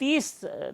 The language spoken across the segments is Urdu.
30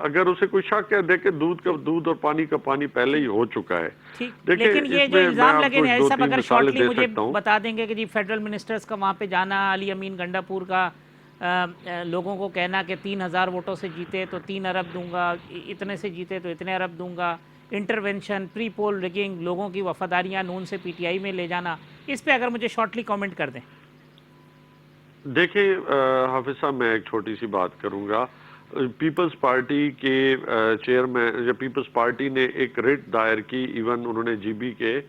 اگر اسے کوئی شک ہے، دیکھیں دودھ اور پانی کا پانی پہلے ہی ہو چکا ہے. دیکھیں لیکن یہ اس جو میں الزام میں آپ لگے کو ہیں دو صاحب، تین اگر مثالیں شارٹلی دے مجھے سکتا ہوں. بتا دیں گے کہ جی فیڈرل منسٹرز کا وہاں پہ جانا، علی امین گنڈا پور کا لوگوں کو کہنا کہ 3,000 ووٹوں سے جیتے تو 3 ارب دوں گا، اتنے سے جیتے تو اتنے ارب دوں گا، انٹرونشن، پری پول ریگنگ، لوگوں کی وفاداریاں نون سے پی ٹی آئی میں لے جانا، اس پہ اگر مجھے شارٹلی کامنٹ کر دیں. دیکھیں حافظ صاحب، میں ایک چھوٹی سی بات کروں گا. پیپلز پارٹی کے چیئرمین، یا پیپلز پارٹی نے ایک ریٹ دائر کی، ایون انہوں نے جی بی کے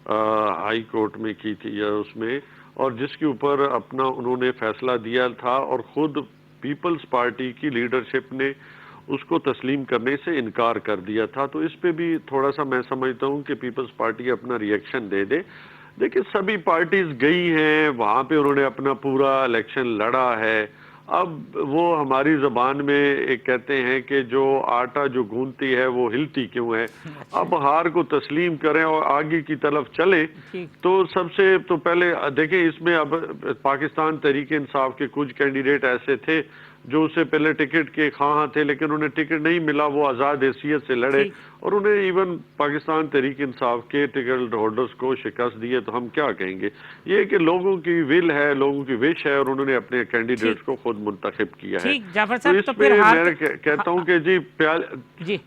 ہائی کورٹ میں کی تھی یا اس میں، اور جس کے اوپر اپنا انہوں نے فیصلہ دیا تھا، اور خود پیپلز پارٹی کی لیڈرشپ نے اس کو تسلیم کرنے سے انکار کر دیا تھا. تو اس پہ بھی تھوڑا سا میں سمجھتا ہوں کہ پیپلز پارٹی اپنا ریئیکشن دے دے. دیکھیں سبھی پارٹیز گئی ہیں وہاں پہ، انہوں نے اپنا پورا الیکشن لڑا ہے. اب وہ ہماری زبان میں ایک کہتے ہیں کہ جو آٹا جو گوندتی ہے وہ ہلتی کیوں ہے. اب ہار کو تسلیم کریں اور آگے کی طرف چلیں. تو سب سے تو پہلے دیکھیں اس میں اب پاکستان تحریک انصاف کے کچھ کینڈیڈیٹ ایسے تھے جو اس سے پہلے ٹکٹ کے خواہاں تھے، لیکن انہیں ٹکٹ نہیں ملا، وہ آزاد حیثیت سے لڑے، اور انہیں ایون پاکستان تحریک انصاف کے ٹکٹ ہولڈرز کو شکست دیے. تو ہم کیا کہیں گے؟ یہ کہ لوگوں کی ول ہے، لوگوں کی وش ہے، اور انہوں نے اپنے کینڈیڈیٹس کو خود منتخب کیا ہے. جعفر تو صاحب اس تو پہ پھر میں کہتا ہوں کہ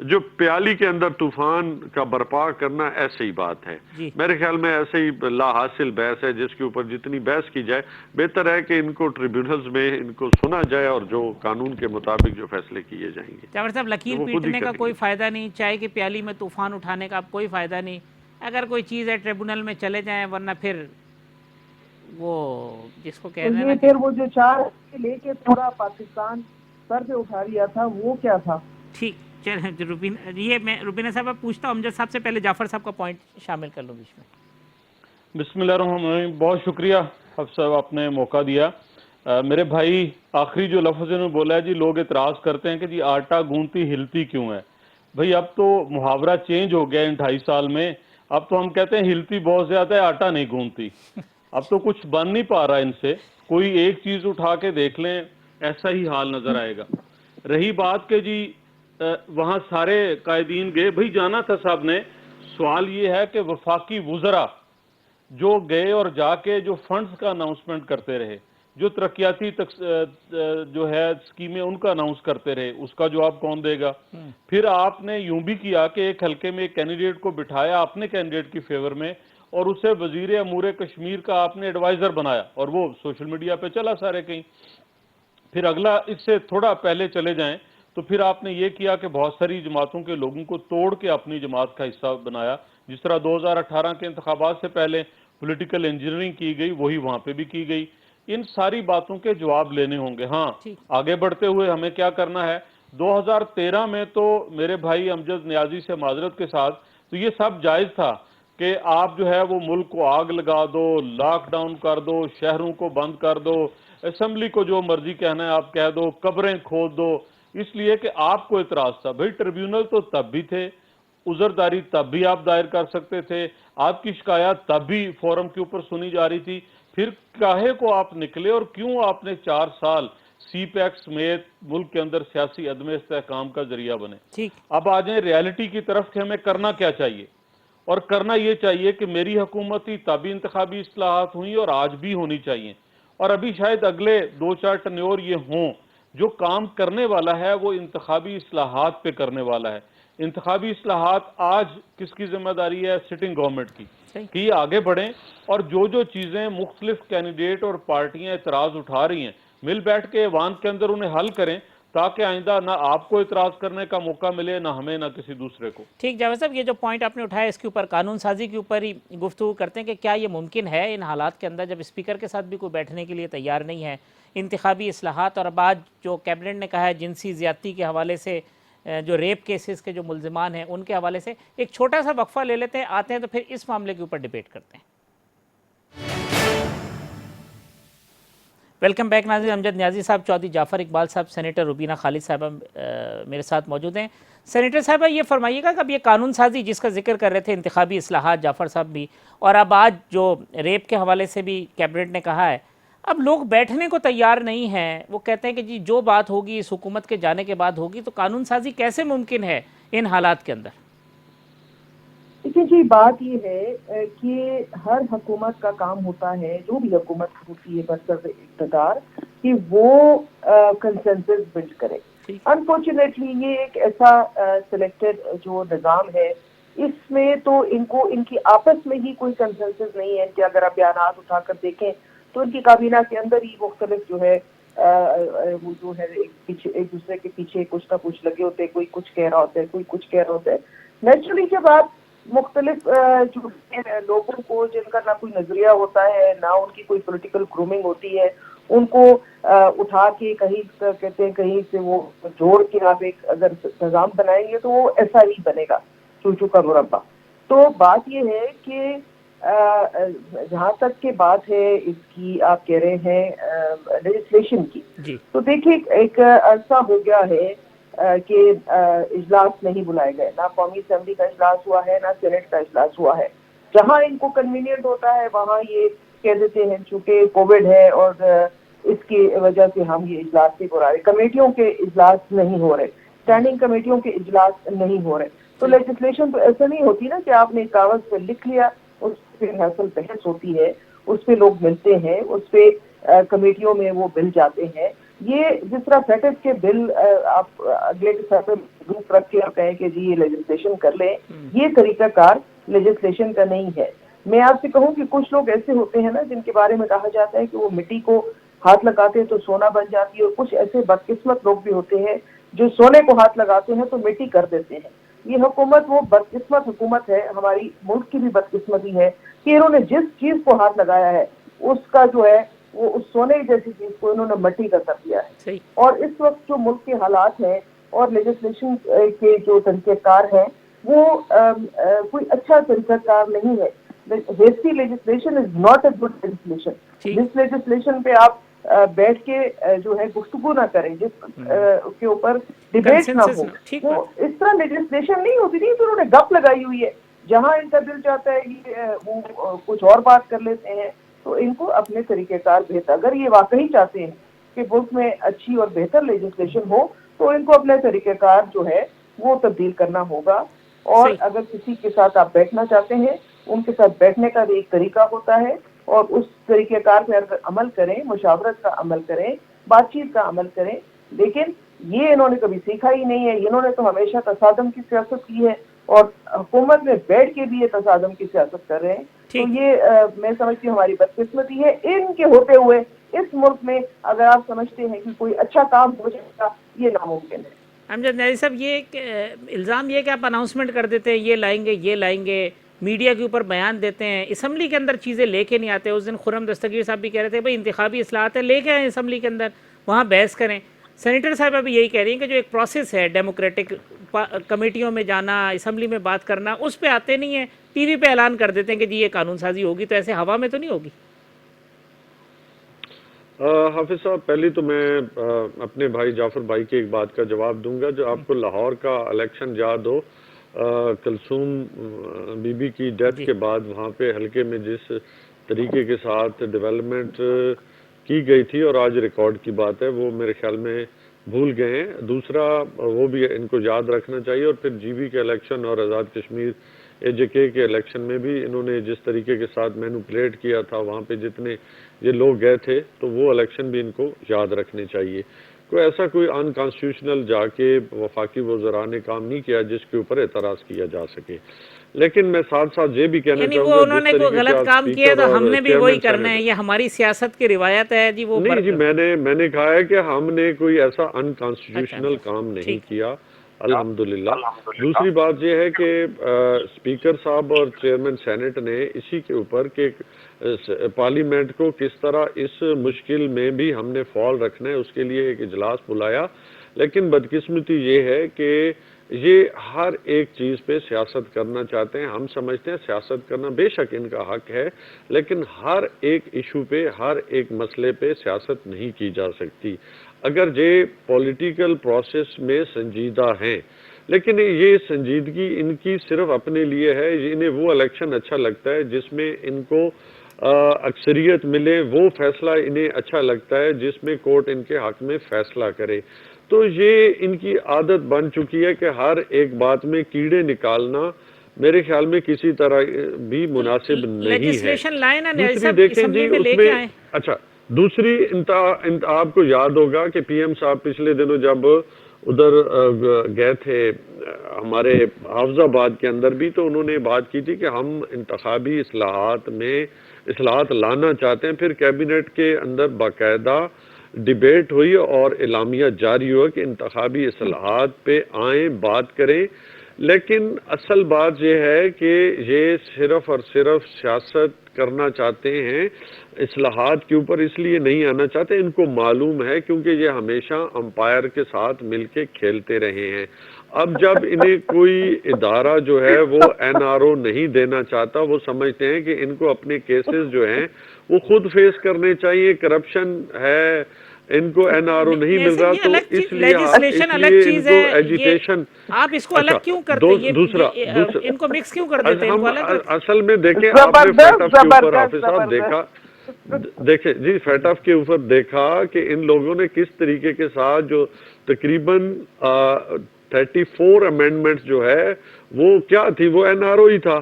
جو پیالی کے اندر طوفان کا برپا کرنا ایسے ہی بات ہے. میرے خیال میں ایسے ہی لا حاصل بحث ہے، جس کے اوپر جتنی بحث کی جائے بہتر ہے کہ ان کو ٹریبیونلز میں ان کو سنا جائے، اور جو قانون کے مطابق جو فیصلے کیے جائیں گے جعفر صاحب لکیر وہ خود ہی پیٹنے کا کریں کوئی گے. فائدہ نہیں، چائے کی پیالی میں طوفان اٹھانے کا اب کوئی فائدہ نہیں. اگر کوئی چیز ہے ٹریبونل میں چلے جائیں، ورنہ پھر وہ جس کو کہہ تو رہے ہیں یہ نا کہ پھر وہ جو 4 لے کے پورا پاکستان سر پہ اٹھا لیا تھا، وہ کیا تھا؟ ٹھیک چلیں یہ میں روبینہ صاحب اب پوچھتا ہوں امجد صاحب سے، پہلے جعفر صاحب کا پوائنٹ شامل کر لوں بیچ میں. بسم اللہ الرحمن الرحیم. بہت شکریہ حفظ صاحب، آپ نے موقع دیا. میرے بھائی آخری جو لفظ انہوں نے بولا ہے جی، لوگ اعتراض کرتے ہیں کہ جی آٹا گونتی ہلتی کیوں ہے. بھئی اب تو محاورہ چینج ہو گیا ان 2.5 سال میں. اب تو ہم کہتے ہیں ہلتی بہت زیادہ ہے، آٹا نہیں گونتی. اب تو کچھ بن نہیں پا رہا ان سے. کوئی ایک چیز اٹھا کے دیکھ لیں، ایسا ہی حال نظر آئے گا. رہی بات کہ جی وہاں سارے قائدین گئے، بھئی جانا تھا صاحب نے. سوال یہ ہے کہ وفاقی وزراء جو گئے اور جا کے جو فنڈز کا اناؤنسمنٹ کرتے رہے، جو ترقیاتی جو ہے اسکیمیں ان کا اناؤنس کرتے رہے، اس کا جواب کون دے گا؟ پھر آپ نے یوں بھی کیا کہ ایک حلقے میں ایک کینڈیڈیٹ کو بٹھایا اپنے کینڈیڈیٹ کی فیور میں، اور اسے وزیر امور کشمیر کا آپ نے ایڈوائزر بنایا، اور وہ سوشل میڈیا پہ چلا سارے کہیں. پھر اگلا اس سے تھوڑا پہلے چلے جائیں تو پھر آپ نے یہ کیا کہ بہت ساری جماعتوں کے لوگوں کو توڑ کے اپنی جماعت کا حصہ بنایا. جس طرح 2018 کے انتخابات سے پہلے پولیٹیکل انجینئرنگ کی گئی، وہی وہاں پہ بھی کی گئی. ان ساری باتوں کے جواب لینے ہوں گے. ہاں، آگے بڑھتے ہوئے ہمیں کیا کرنا ہے؟ 2013 میں تو میرے بھائی امجد نیازی سے معذرت کے ساتھ تو یہ سب جائز تھا کہ آپ جو ہے وہ ملک کو آگ لگا دو، لاک ڈاؤن کر دو، شہروں کو بند کر دو، اسمبلی کو جو مرضی کہنا ہے آپ کہہ دو، قبریں کھود دو، اس لیے کہ آپ کو اعتراض تھا. بھئی ٹریبیونل تو تب بھی تھے، عذرداری تب بھی آپ دائر کر سکتے تھے، آپ کی شکایات تب بھی فورم کے اوپر سنی جا رہی تھی. پھر کاہے کو آپ نکلے اور کیوں آپ نے 4 سال سی پیک سمیت ملک کے اندر سیاسی عدم استحکام کا ذریعہ بنے؟ اب آ جائیں ریالٹی کی طرف کہ ہمیں کرنا کیا چاہیے. اور کرنا یہ چاہیے کہ میری حکومتی تبھی انتخابی اصلاحات ہوئیں اور آج بھی ہونی چاہیے، اور ابھی شاید اگلے 2-4 ٹنیور یہ ہوں. جو کام کرنے والا ہے وہ انتخابی اصلاحات پہ کرنے والا ہے. انتخابی اصلاحات آج کس کی ذمہ داری ہے؟ سٹنگ گورنمنٹ کی، کہ یہ آگے بڑھیں اور جو چیزیں مختلف کینڈیڈیٹ اور پارٹیاں اعتراض اٹھا رہی ہیں مل بیٹھ کے ایوان کے اندر انہیں حل کریں، تاکہ آئندہ نہ آپ کو اعتراض کرنے کا موقع ملے، نہ ہمیں، نہ کسی دوسرے کو. ٹھیک جاوید صاحب، یہ جو پوائنٹ آپ نے اٹھایا اس کے اوپر قانون سازی کے اوپر ہی گفتگو کرتے ہیں کہ کیا یہ ممکن ہے ان حالات کے اندر جب اسپیکر کے ساتھ بھی کوئی بیٹھنے کے لیے تیار نہیں ہے؟ انتخابی اصلاحات اور اب آج جو کیبنٹ نے کہا ہے جنسی زیادتی کے حوالے سے، جو ریپ کیسز کے جو ملزمان ہیں ان کے حوالے سے، ایک چھوٹا سا وقفہ لے لیتے ہیں، آتے ہیں تو پھر اس معاملے کے اوپر ڈیبیٹ کرتے ہیں. ویلکم بیک ناظرین. امجد نیازی صاحب، چودھری جعفر اقبال صاحب، سینیٹر روبینہ خالد صاحبہ میرے ساتھ موجود ہیں. سینیٹر صاحبہ یہ فرمائیے گا کہ اب یہ قانون سازی جس کا ذکر کر رہے تھے، انتخابی اصلاحات جعفر صاحب بھی، اور اب آج جو ریپ کے حوالے سے بھی کیبنٹ نے کہا ہے، اب لوگ بیٹھنے کو تیار نہیں ہیں، وہ کہتے ہیں کہ جی جو بات ہوگی اس حکومت کے جانے کے بعد ہوگی، تو قانون سازی کیسے ممکن ہے ان حالات کے اندر؟ دیکھیے جی، بات یہ ہے کہ ہر حکومت کا کام ہوتا ہے، جو بھی حکومت ہوتی ہے برسر اقتدار، کہ وہ کنسنسس بلڈ کرے. ٹھیک. انفارچونیٹلی یہ ایک ایسا سلیکٹڈ جو نظام ہے، اس میں تو ان کی آپس میں ہی کوئی کنسنسس نہیں ہے. کہ اگر آپ بیانات اٹھا کر دیکھیں تو ان کی کابینہ کے اندر ہی مختلف جو ہے وہ جو ہے ایک دوسرے کے پیچھے کچھ نہ کچھ لگے ہوتے ہیں. کوئی کچھ کہہ رہا ہوتا ہے، کوئی کچھ کہہ رہا ہوتا ہے. نیچرلی جب آپ مختلف جو لوگوں کو، جن کا نہ کوئی نظریہ ہوتا ہے، نہ ان کی کوئی پولیٹیکل گرومنگ ہوتی ہے، ان کو اٹھا کے کہیں کہتے ہیں کہیں سے وہ جوڑ کے آپ ایک اگر نظام بنائیں گے تو وہ ایسا ہی بنے گا، چوچو کا مربع. تو بات یہ ہے کہ جہاں تک کہ بات ہے اس کی، آپ کہہ رہے ہیں لیجسلیشن کی، جی تو دیکھیے ایک عرصہ ہو گیا ہے کہ اجلاس نہیں بلائے گئے. نہ قومی اسمبلی کا اجلاس ہوا ہے، نہ سینٹ کا اجلاس ہوا ہے. جہاں ان کو کنوینئنٹ ہوتا ہے وہاں یہ کہہ دیتے ہیں چونکہ کووڈ ہے اور اس کی وجہ سے ہم یہ اجلاس نہیں بلا رہے. کمیٹیوں کے اجلاس نہیں ہو رہے، اسٹینڈنگ کمیٹیوں کے اجلاس نہیں ہو رہے. تو لیجسلیشن تو ایسا نہیں ہوتی نا کہ آپ نے کاغذ پہ لکھ لیا، اس پہ حاصل بحث ہوتی ہے، اس پہ لوگ ملتے ہیں، اس پہ کمیٹیوں میں وہ بل جاتے ہیں. یہ جس طرح فیٹس کے بل آپ اگلے کے ساتھ گروپ رکھ کے آپ کہیں کہ جی یہ لیجسلیشن کر لیں، یہ طریقہ کار لیجسلیشن کا نہیں ہے. میں آپ سے کہوں کہ کچھ لوگ ایسے ہوتے ہیں نا جن کے بارے میں کہا جاتا ہے کہ وہ مٹی کو ہاتھ لگاتے ہیں تو سونا بن جاتی ہے، اور کچھ ایسے بدقسمت لوگ بھی ہوتے ہیں جو سونے کو ہاتھ لگاتے ہیں تو مٹی کر دیتے ہیں. یہ حکومت وہ بدقسمت حکومت ہے، ہماری ملک کی بھی بدقسمتی ہے کہ انہوں نے جس چیز کو ہاتھ لگایا ہے اس کا جو ہے وہ اس سونے جیسی چیز کو انہوں نے مٹی کا کر دیا ہے. صحیح. اور اس وقت جو ملک کے حالات ہیں اور لیجسلیشن کے جو طریقہ کار ہیں وہ کوئی اچھا طریقہ کار نہیں ہے. Hasty legislation is not a good legislation. ٹھیک. جس لیجسلیشن پہ آپ بیٹھ کے جو ہے گفتگو نہ کریں، جس کے اوپر ڈیبیٹ نہ کنسنسس ہو، نہ، ٹھیک وہ بات. اس طرح لیجسلیشن نہیں ہوتی. نہیں تو انہوں نے گپ لگائی ہوئی ہے، جہاں ان کا دل چاہتا ہے کہ وہ کچھ اور بات کر لیتے ہیں. تو ان کو اپنے طریقہ کار بہتر، اگر یہ واقعی چاہتے ہیں کہ ملک میں اچھی اور بہتر لیجسلیشن ہو تو ان کو اپنے طریقہ کار جو ہے وہ تبدیل کرنا ہوگا. اور صحیح. اگر کسی کے ساتھ آپ بیٹھنا چاہتے ہیں، ان کے ساتھ بیٹھنے کا بھی ایک طریقہ ہوتا ہے، اور اس طریقہ کار پہ اگر عمل کریں، مشاورت کا عمل کریں، بات چیت کا عمل کریں. لیکن یہ انہوں نے کبھی سیکھا ہی نہیں ہے. انہوں نے تو ہمیشہ تصادم کی سیاست کی ہے، اور حکومت میں بیٹھ کے بھی یہ تصادم کی سیاست کر رہے ہیں. تو ٹھیک. یہ میں سمجھتی ہوں ہماری بدقسمتی ہے. ان کے ہوتے ہوئے اس ملک میں اگر آپ سمجھتے ہیں کہ کوئی اچھا کام ہو جائے گا، یہ ناممکن ہے. امجد نیازی صاحب، یہ الزام یہ کہ آپ اناؤنسمنٹ کر دیتے ہیں یہ لائیں گے یہ لائیں گے، میڈیا کے اوپر بیان دیتے ہیں، اسمبلی کے اندر چیزیں لے کے نہیں آتے. اس دن خرم دستگیر صاحب بھی کہہ رہے تھے بھائی انتخابی اصلاحات ہیں، لے کے آئیں اسمبلی کے اندر، وہاں بحث کریں. سینیٹر صاحب ابھی یہی کہہ رہی ہیں کہ جو ایک پروسیس ہے ڈیموکریٹک، کمیٹیوں میں جانا، اسمبلی میں بات کرنا، اس پہ آتے نہیں ہیں، ٹی وی پہ اعلان کر دیتے ہیں کہ جی یہ قانون سازی ہوگی. تو ایسے ہوا میں تو نہیں ہوگی؟ حافظ صاحب، پہلی تو میں اپنے بھائی جعفر بھائی کی ایک بات کا جواب دوں گا. جو آپ کو لاہور کا الیکشن یاد ہو، کلثوم بی بی کی ڈیتھ جی کے بعد وہاں پہ حلقے میں جس طریقے کے ساتھ ڈیولپمنٹ کی گئی تھی، اور آج ریکارڈ کی بات ہے، وہ میرے خیال میں بھول گئے ہیں. دوسرا وہ بھی ان کو یاد رکھنا چاہیے. اور پھر جی بی کے الیکشن اور آزاد کشمیر اے جے کے الیکشن میں بھی انہوں نے جس طریقے کے ساتھ مینوپولیٹ کیا تھا، وہاں پہ جتنے یہ لوگ گئے تھے، تو وہ الیکشن بھی ان کو یاد رکھنے چاہیے. کوئی ان کانسٹیٹیوشنل جا کے وفاقی وزراء نے کام نہیں کیا جس کے اوپر اعتراض کیا جا سکے. لیکن میں ساتھ ساتھ یہ بھی کہنا یعنی چاہوں وہ گا، انہوں جس نے کوئی طریقے سے غلط آج کام کیا اسپیکر تو ہم اور نے بھی وہی چیئرمین کرنا ہے، سینٹ، یہ ہماری سیاست کی روایت ہے جی وہ نہیں جی، میں نے کہا ہے کہ ہم نے کوئی ایسا ان اچھا کانسٹیٹیوشنل کام نہیں ٹھیک. کیا، الحمدللہ. دوسری بات یہ ہے کہ اسپیکر صاحب اور چیئرمین سینٹ نے اسی کے اوپر کہ پارلیمنٹ کو کس طرح اس مشکل میں بھی ہم نے فعال رکھنا ہے، اس کے لیے ایک اجلاس بلایا. لیکن بدقسمتی یہ ہے کہ یہ ہر ایک چیز پہ سیاست کرنا چاہتے ہیں. ہم سمجھتے ہیں سیاست کرنا بے شک ان کا حق ہے، لیکن ہر ایک ایشو پہ، ہر ایک مسئلے پہ سیاست نہیں کی جا سکتی. اگر یہ پولیٹیکل پروسیس میں سنجیدہ ہیں، لیکن یہ سنجیدگی ان کی صرف اپنے لیے ہے. انہیں وہ الیکشن اچھا لگتا ہے جس میں ان کو اکثریت ملے وہ فیصلہ انہیں اچھا لگتا ہے جس میں کورٹ ان کے حق میں فیصلہ کرے. تو یہ ان کی عادت بن چکی ہے کہ ہر ایک بات میں کیڑے نکالنا میرے خیال میں کسی طرح بھی مناسب نہیں ہے. لیجسلیشن لائیں نا دوسری دیکھیں جی اس میں اچھا دوسری آپ کو یاد ہوگا کہ پی ایم صاحب پچھلے دنوں جب ادھر گئے تھے ہمارے حافظ آباد کے اندر بھی تو انہوں نے بات کی تھی کہ ہم انتخابی اصلاحات میں اصلاحات لانا چاہتے ہیں. پھر کیبنٹ کے اندر باقاعدہ ڈیبیٹ ہوئی اور اعلامیہ جاری ہوا کہ انتخابی اصلاحات پہ آئیں بات کریں. لیکن اصل بات یہ ہے کہ یہ صرف اور صرف سیاست کرنا چاہتے ہیں, اصلاحات کے اوپر اس لیے نہیں آنا چاہتے. ان کو معلوم ہے کیونکہ یہ ہمیشہ امپائر کے ساتھ مل کے کھیلتے رہے ہیں. اب جب انہیں کوئی ادارہ جو ہے وہ این آر او نہیں دینا چاہتا, وہ سمجھتے ہیں کہ ان کو اپنے کیسز جو ہیں وہ خود فیس کرنے چاہیے. کرپشن ہے, ان کو این آر او نہیں مل رہا, تو اس لیے ان کو ایجیٹیشن. آپ اس کو الگ کیوں کرتے ہیں؟ دوسرا ان کو مکس کیوں کر دیتے ہیں؟ اصل میں دیکھیں آپ نے فیٹف کے اوپر حافظ صاحب دیکھا, دیکھیں جی فیٹف کے اوپر دیکھا کہ ان لوگوں نے کس طریقے کے ساتھ جو تقریباً 34 امینڈمنٹس جو ہے وہ کیا تھی, وہ این آر او ہی تھا.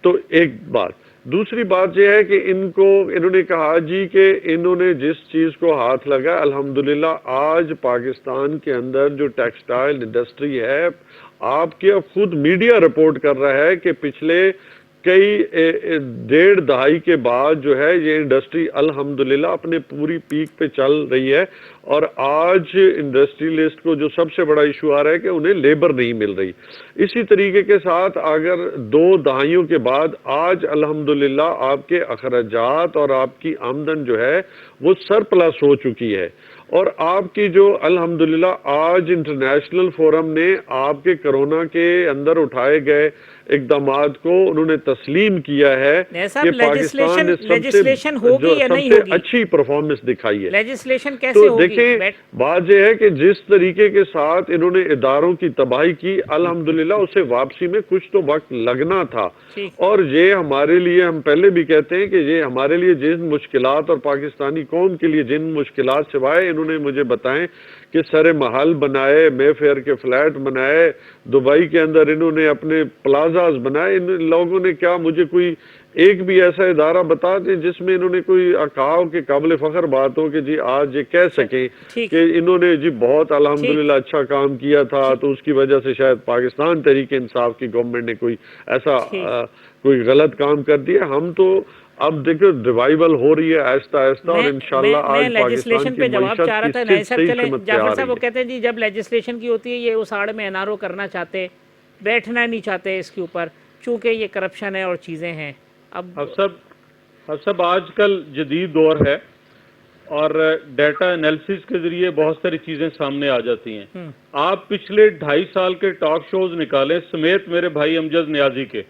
تو ایک بات. دوسری بات یہ ہے کہ انہوں نے کہا جی کہ انہوں نے جس چیز کو ہاتھ لگا, الحمدللہ آج پاکستان کے اندر جو ٹیکسٹائل انڈسٹری ہے, آپ کے اب خود میڈیا رپورٹ کر رہا ہے کہ پچھلے کئی 1.5 دہائی کے بعد جو ہے یہ انڈسٹری الحمدللہ اپنے پوری پیک پہ چل رہی ہے. اور آج انڈسٹریلسٹ کو جو سب سے بڑا ایشو آ رہا ہے کہ انہیں لیبر نہیں مل رہی. اسی طریقے کے ساتھ اگر 2 دہائیوں کے بعد آج الحمدللہ آپ کے اخراجات اور آپ کی آمدن جو ہے وہ سرپلس ہو چکی ہے. اور آپ کی جو الحمدللہ آج انٹرنیشنل فورم نے آپ کے کرونا کے اندر اٹھائے گئے اقدامات کو انہوں نے تسلیم کیا ہے کہ پاکستان نے سب سے اچھی پرفارمنس دکھائی ہے. لیجسلیشن کیسے تو دیکھیں بات یہ ہے کہ جس طریقے کے ساتھ انہوں نے اداروں کی تباہی کی, الحمدللہ اسے واپسی میں کچھ تو وقت لگنا تھا. اور یہ ہمارے لیے, ہم پہلے بھی کہتے ہیں کہ یہ ہمارے لیے جن مشکلات اور پاکستانی قوم کے لیے جن مشکلات سوائے انہوں نے مجھے بتائیں کہ سر محل بنائے, مے فیئر کے فلیٹ بنائے, دبئی کے اندر انہوں نے اپنے پلازاز بنائے, ان لوگوں نے کیا مجھے کوئی ایک بھی ایسا ادارہ بتا دیں جس میں انہوں نے کوئی کہا کہ قابل فخر بات ہو کہ جی آج یہ کہہ سکیں کہ انہوں نے جی بہت الحمدللہ اچھا کام کیا تھا, تو اس کی وجہ سے شاید پاکستان تحریک انصاف کی گورنمنٹ نے کوئی ایسا کوئی غلط کام کر دیا. ہم تو اب دیکھو ریوائیول ہو رہی ہے آہستہ آہستہ, اور انشاءاللہ آج پاکستان کی معیشت کس صحیح سمت پہ آ رہی ہے. وہ کہتے ہیں جی جب لیجسلیشن کی ہوتی ہے یہ اس آڑ میں این آر او کرنا چاہتے, بیٹھنا نہیں چاہتے اس کے اوپر, چونکہ یہ کرپشن ہے اور چیزیں ہیں. اب سب آج کل جدید دور ہے اور ڈیٹا انالیسس کے ذریعے بہت ساری چیزیں سامنے آ جاتی ہیں. آپ پچھلے 2.5 سال کے ٹاک شوز نکالیں سمیت میرے بھائی امجد نیازی کے,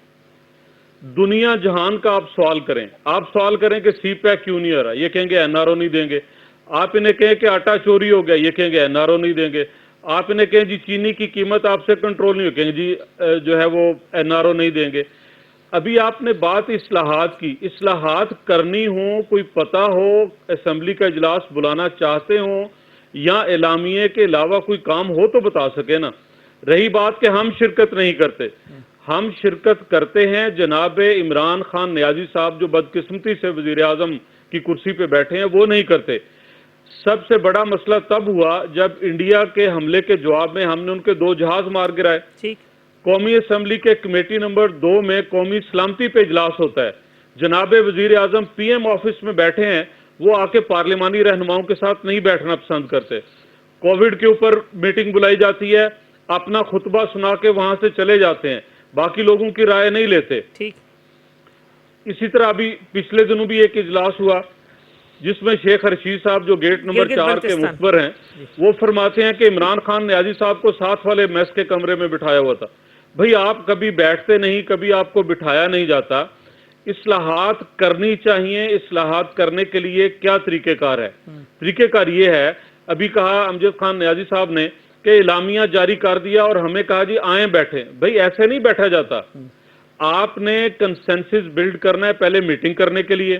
دنیا جہان کا آپ سوال کریں, آپ سوال کریں کہ سی پیک کیوں نہیں آ رہا, یہ کہیں گے این آر او نہیں دیں گے. آپ انہیں کہیں کہ آٹا چوری ہو گیا, یہ کہیں گے این آر او نہیں دیں گے. آپ انہیں کہیں جی چینی کی قیمت آپ سے کنٹرول نہیں ہو, کہیں جی جو ہے وہ این آر او نہیں دیں گے. ابھی آپ نے بات اصلاحات کی, اصلاحات کرنی ہوں, کوئی پتہ ہو, اسمبلی کا اجلاس بلانا چاہتے ہوں یا اعلامیے کے علاوہ کوئی کام ہو تو بتا سکے نا. رہی بات کہ ہم شرکت نہیں کرتے, ہم شرکت کرتے ہیں. جناب عمران خان نیازی صاحب جو بدقسمتی سے وزیر اعظم کی کرسی پہ بیٹھے ہیں وہ نہیں کرتے. سب سے بڑا مسئلہ تب ہوا جب انڈیا کے حملے کے جواب میں ہم نے ان کے 2 جہاز مار گرائے. قومی اسمبلی کے کمیٹی نمبر 2 میں قومی سلامتی پہ اجلاس ہوتا ہے, جناب وزیر اعظم پی ایم آفس میں بیٹھے ہیں, وہ آ کے پارلیمانی رہنماؤں کے ساتھ نہیں بیٹھنا پسند کرتے. کووڈ کے اوپر میٹنگ بلائی جاتی ہے, اپنا خطبہ سنا کے وہاں سے چلے جاتے ہیں, باقی لوگوں کی رائے نہیں لیتے. اسی طرح ابھی پچھلے دنوں بھی ایک اجلاس ہوا جس میں شیخ رشید صاحب جو گیٹ نمبر 4 کے مخبر ہیں وہ فرماتے ہیں کہ عمران خان نیازی صاحب کو ساتھ والے میس کے کمرے میں بٹھایا ہوا تھا. بھئی آپ کبھی بیٹھتے نہیں, کبھی آپ کو بٹھایا نہیں جاتا. اصلاحات کرنی چاہیے, اصلاحات کرنے کے لیے کیا طریقہ کار ہے؟ طریقہ کار یہ ہے, ابھی کہا امجد خان نیازی صاحب نے کہ اعلامیہ جاری کر دیا اور ہمیں کہا جی آئیں بیٹھیں. بھئی ایسے نہیں بیٹھا جاتا, آپ نے کنسنسس بلڈ کرنا ہے پہلے میٹنگ کرنے کے لیے,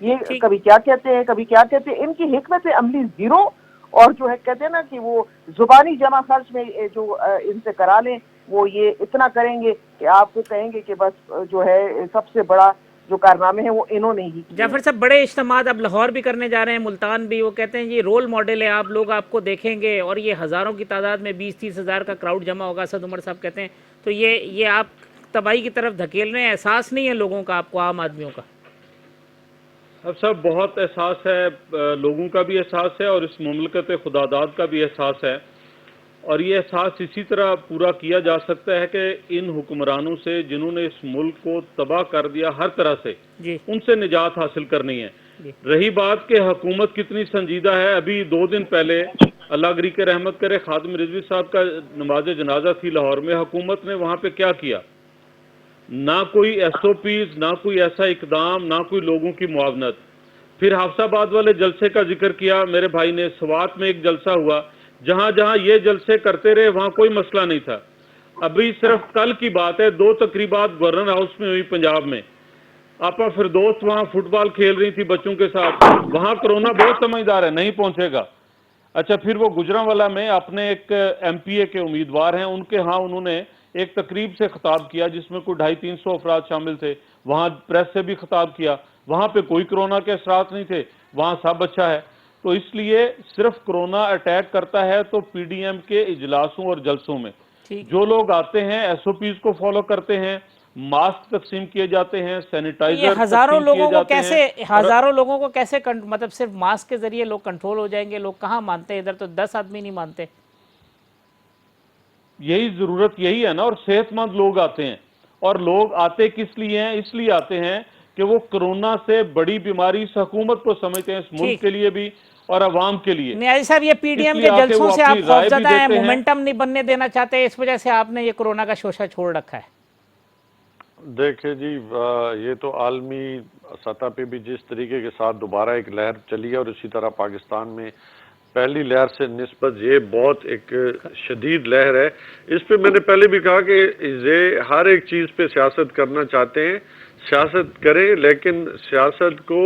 یہ کبھی کیا کہتے ہیں کبھی کیا کہتے ہیں، ان کی حکمت عملی زیرو، اور جو ہے کہتے ہیں نا کہ وہ زبانی جمع خرچ میں جو ان سے کرا لیں، وہ یہ اتنا کریں گے کہ آپ کو کہیں گے کہ بس جو ہے سب سے بڑا جو کارنامے ہیں وہ انہوں نے ہی کیے۔ جعفر صاحب بڑے اجتماعات اب لاہور بھی کرنے جا رہے ہیں، ملتان بھی، وہ کہتے ہیں یہ رول ماڈل ہے، آپ لوگ آپ کو دیکھیں گے اور یہ ہزاروں کی تعداد میں 20-30 ہزار کا کراؤڈ جمع ہوگا، اسد عمر صاحب کہتے ہیں، تو یہ آپ تباہی کی طرف دھکیل رہے ہیں، احساس نہیں ہے لوگوں کا، آپ کو عام آدمیوں کا؟ اب صاحب بہت احساس ہے، لوگوں کا بھی احساس ہے اور اس مملکت خداداد کا بھی احساس ہے، اور یہ احساس اسی طرح پورا کیا جا سکتا ہے کہ ان حکمرانوں سے جنہوں نے اس ملک کو تباہ کر دیا ہر طرح سے، جی ان سے نجات حاصل کرنی ہے۔ جی رہی بات کہ حکومت کتنی سنجیدہ ہے، ابھی 2 دن پہلے اللہ گری کے رحمت کرے خادم رضوی صاحب کا نماز جنازہ تھی لاہور میں، حکومت نے وہاں پہ کیا کیا؟ نہ کوئی ایس او پیز، نہ کوئی ایسا اقدام، نہ کوئی لوگوں کی معاونت۔ پھر حافظ آباد والے جلسے کا ذکر کیا میرے بھائی نے، سوات میں ایک جلسہ ہوا، جہاں جہاں یہ جلسے کرتے رہے وہاں کوئی مسئلہ نہیں تھا۔ ابھی صرف کل کی بات ہے، 2 تقریبات گورنر ہاؤس میں ہوئی پنجاب میں، آپا فردوس وہاں فٹ بال کھیل رہی تھی بچوں کے ساتھ، وہاں کرونا بہت سمجھدار ہے، نہیں پہنچے گا۔ اچھا پھر وہ گجرانوالہ میں اپنے ایک ایم پی اے کے امیدوار ہیں، ان کے ہاں انہوں نے ایک تقریب سے خطاب کیا جس میں کوئی 250-300 افراد شامل تھے، وہاں پریس سے بھی خطاب کیا، وہاں پہ کوئی کرونا کے اثرات نہیں تھے، وہاں سب اچھا ہے۔ تو اس لیے صرف کرونا اٹیک کرتا ہے تو پی ڈی ایم کے اجلاسوں اور جلسوں میں جو لوگ آتے ہیں ایس او پیز کو فالو کرتے ہیں، ماسک تقسیم کیے جاتے ہیں، یہ سینیٹائزر ہزاروں تقسیم کیے لوگوں کو جاتے کیسے ہیں۔ ہزاروں لوگوں کو کیسے مطلب صرف ماسک کے ذریعے لوگ کنٹرول ہو جائیں گے؟ لوگ کہاں مانتے ہیں، ادھر تو 10 آدمی نہیں مانتے۔ یہی ضرورت یہی ہے نا، اور صحت مند لوگ آتے ہیں، اور لوگ آتے کس لیے ہیں؟ اس لیے آتے ہیں کہ وہ کرونا سے بڑی بیماری اس حکومت کو سمجھتے ہیں، اس ملک ٹھیک، کے لیے بھی اور عوام کے لیے، نیازی صاحب یہ پی ڈی اس ایم لیے کے آ کے جلسوں وہ سے آپ اپنی رائے بھی خوفزدہ ہیں، دیتے ہیں۔ مومنٹم نہیں بننے دینا چاہتے، اس وجہ سے آپ نے یہ کرونا کا شوشہ چھوڑ رکھا ہے؟ دیکھیں جی، یہ تو عالمی سطح پہ بھی جس طریقے کے ساتھ دوبارہ ایک لہر چلی ہے، اور اسی طرح پاکستان میں پہلی لہر سے نسبت یہ بہت ایک شدید لہر ہے۔ اس پہ میں نے پہلے بھی کہا کہ یہ ہر ایک چیز پہ سیاست کرنا چاہتے ہیں، سیاست کریں لیکن سیاست کو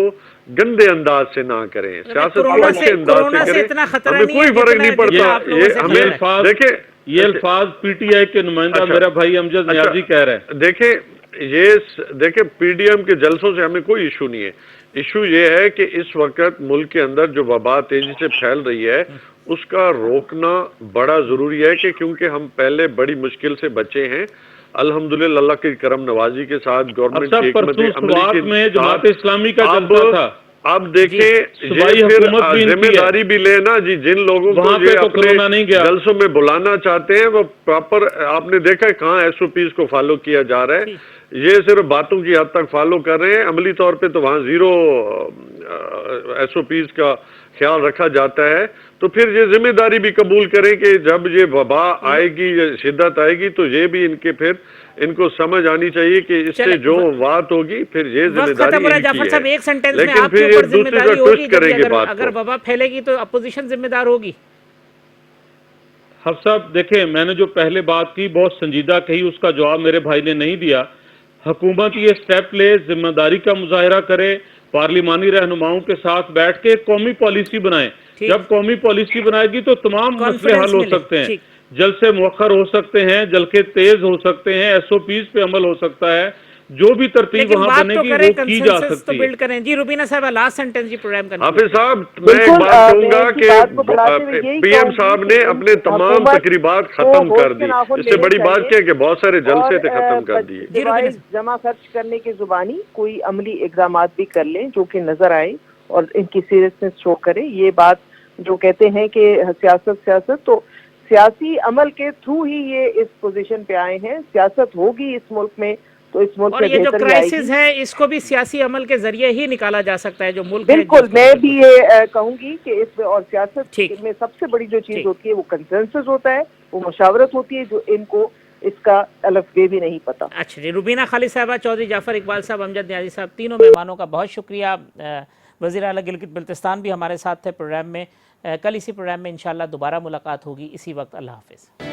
گندے انداز سے نہ کریں، سیاست کو اچھے انداز سے کریں، اتنا خطرہ ہمیں نہیں کوئی ہے فرق جتنا نہیں پڑتا۔ آپ لوگوں سے ہمیں خطرہ ہے۔ دیکھیں یہ الفاظ پی ٹی آئی کے نمائندہ میرا بھائی امجد نیازی کہہ رہے ہیں۔ دیکھیں پی ڈی ایم کے جلسوں سے ہمیں کوئی ایشو نہیں ہے، ایشو یہ ہے کہ اس وقت ملک کے اندر جو وبا تیزی سے پھیل رہی ہے اس کا روکنا بڑا ضروری ہے، کہ کیونکہ ہم پہلے بڑی مشکل سے بچے ہیں، الحمدللہ اللہ کی کرم نوازی کے ساتھ، گورنمنٹ کی حکمت عملی کے میں جماعت اسلامی کا اب جلسہ تھا، اب دیکھیں صوبائی یہ پھر حکومت بھی ان ذمہ کی ہے، داری بھی لینا جی، جن لوگوں کو وہاں پہ یہ تو اپنے کرونا نہیں گیا۔ جلسوں میں بلانا چاہتے ہیں وہ پراپر، آپ نے دیکھا ہے کہاں ایس او پیز کو فالو کیا جا رہا ہے، یہ صرف باتوں کی حد تک فالو کر رہے ہیں، عملی طور پہ تو وہاں زیرو ایس او پیز کا خیال رکھا جاتا ہے۔ تو پھر یہ ذمہ داری بھی قبول کریں کہ جب یہ وبا آئے گی، یہ شدت آئے گی، تو یہ بھی ان کو سمجھ آنی چاہیے کہ اس سے جو بات ہوگی پھر یہ ذمہ داری ان کی جعفر صاحب ہے، ایک سنٹینس میں لیکن آپ کے پھر اوپر ایک ذمہ دوسرے کا داری ہوگی، ٹوسٹ کریں گے بات اگر کو۔ وبا پھیلے گی تو اپوزیشن ذمہ دار ہوگی؟ حفظ صاحب دیکھیں، میں نے جو پہلے بات کی بہت سنجیدہ کہی، اس کا جواب میرے بھائی نے نہیں دیا۔ حکومت یہ سٹیپ لے، ذمہ داری کا مظاہرہ کرے، پارلیمانی رہنماؤں کے ساتھ بیٹھ کے قومی پالیسی بنائیں۔ جب قومی پالیسی بنائے گی تو تمام مسئلے حل ہو سکتے ہیں، جلسے مؤخر ہو سکتے ہیں، جلسے تیز ہو سکتے ہیں، ایس او پیز پہ عمل ہو سکتا ہے، جو بھی ترتیب وہاں بنے گی وہ کی جا سکتی ہے۔ جی روبینہ صاحبہ لاسٹ سینٹینس جی پروگرام کا حافظ صاحب میں ایک بات کہوں گا کہ پی ایم صاحب نے اپنے تمام تقریبات ختم کر دی، اس سے بڑی بات کیا کہ بہت سارے جلسے تھے ختم کر دیے۔ جمع خرچ کرنے کی زبانی کوئی عملی اقدامات بھی کر لیں جو کہ نظر آئے اور ان کی سیریسنس شو کرے۔ یہ بات جو کہتے ہیں کہ سیاست تو سیاسی عمل کے تھرو ہی یہ اس پوزیشن پہ آئے ہیں، سیاست ہوگی اس ملک میں تو اس ملک میں اور یہ جو بہتری آئے گی۔ کرائسس ہے اس کو بھی سیاسی عمل کے ذریعے ہی نکالا جا سکتا ہے، جو ملک بالکل میں بھی یہ کہوں گی کہ اس میں، اور سیاست میں سب سے بڑی جو چیز ہوتی ہے وہ کنسنسس ہوتا ہے، وہ مشاورت ہوتی ہے، جو ان کو اس کا الف بے بھی نہیں پتا۔ اچھا جی، روبینہ خالد صاحبہ، چودھری جعفر اقبال صاحب، امجد نیازی صاحب، تینوں مہمانوں کا بہت شکریہ۔ وزیر اعلیٰ گلگت بلتستان بھی ہمارے ساتھ تھے پروگرام میں۔ کل اسی پروگرام میں انشاءاللہ دوبارہ ملاقات ہوگی اسی وقت۔ اللہ حافظ۔